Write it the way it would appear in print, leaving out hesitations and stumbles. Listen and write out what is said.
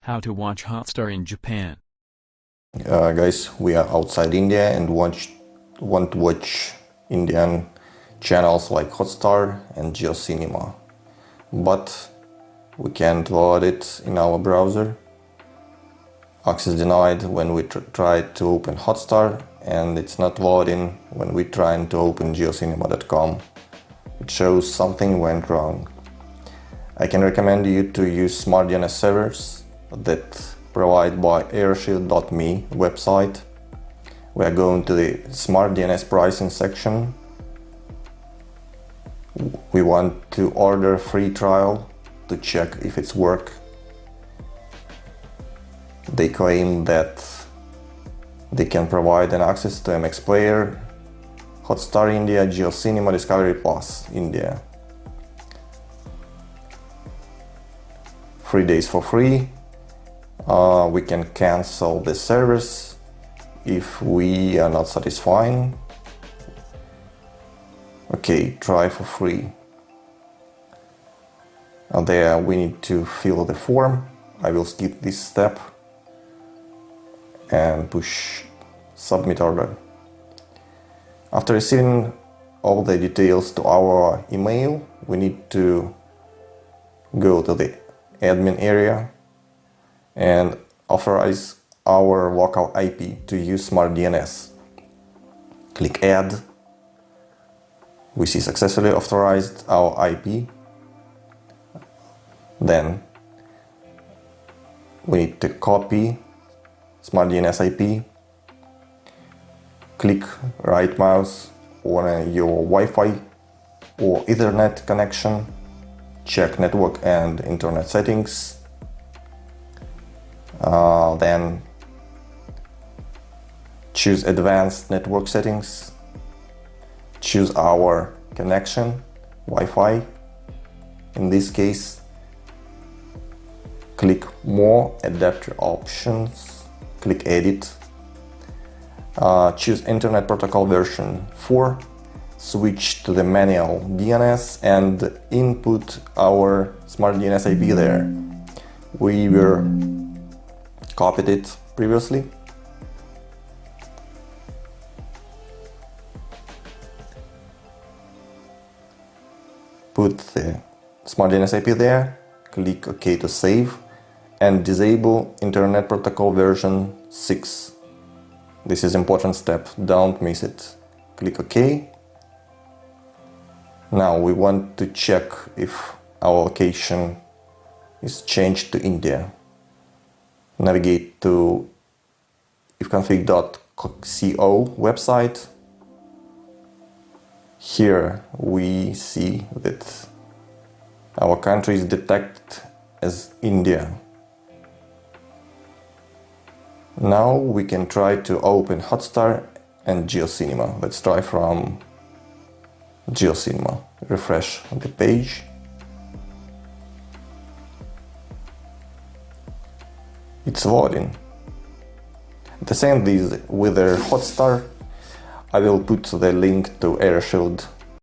How to watch Hotstar in Japan. Guys, we are outside India and want to watch Indian channels like Hotstar and JioCinema, but we can't load it in our browser. Access denied when we try to open Hotstar, and it's not loading when we try to open JioCinema.com. It shows something went wrong. I can recommend you to use smart DNS servers that provided by airshield.me website. We are going to the smart DNS pricing section. We want to order free trial to check if it's work. They claim that they can provide an access to MX Player, Hotstar India, JioCinema, Discovery Plus India. 3 days for free. We can cancel the service if we are not satisfied. Okay, try for free. There we need to fill the form. I will skip this step and push submit order. After receiving all the details to our email, we need to go to the admin area and authorize our local IP to use smart DNS. Click add. We see successfully authorized our IP. Then we need to copy smart DNS IP. Click right mouse on your Wi-Fi or Ethernet connection. Check network and internet settings. Then choose advanced network settings. Choose our connection, Wi-Fi. In this case, click more adapter options. Click edit. Choose internet protocol version 4. Switch to the manual DNS and input our smart DNS IP there. We were copied it previously. Put the smart DNS IP there, click OK to save, and disable Internet Protocol version 6. This is an important step, don't miss it. Click OK. Now we want to check if our location is changed to India. Navigate to ifconfig.co website. Here we see that our country is detected as India. Now we can try to open Hotstar and JioCinema. Let's try from JioCinema. Refresh the page. It's loading. The same with the Hotstar. I will put the link to AirShield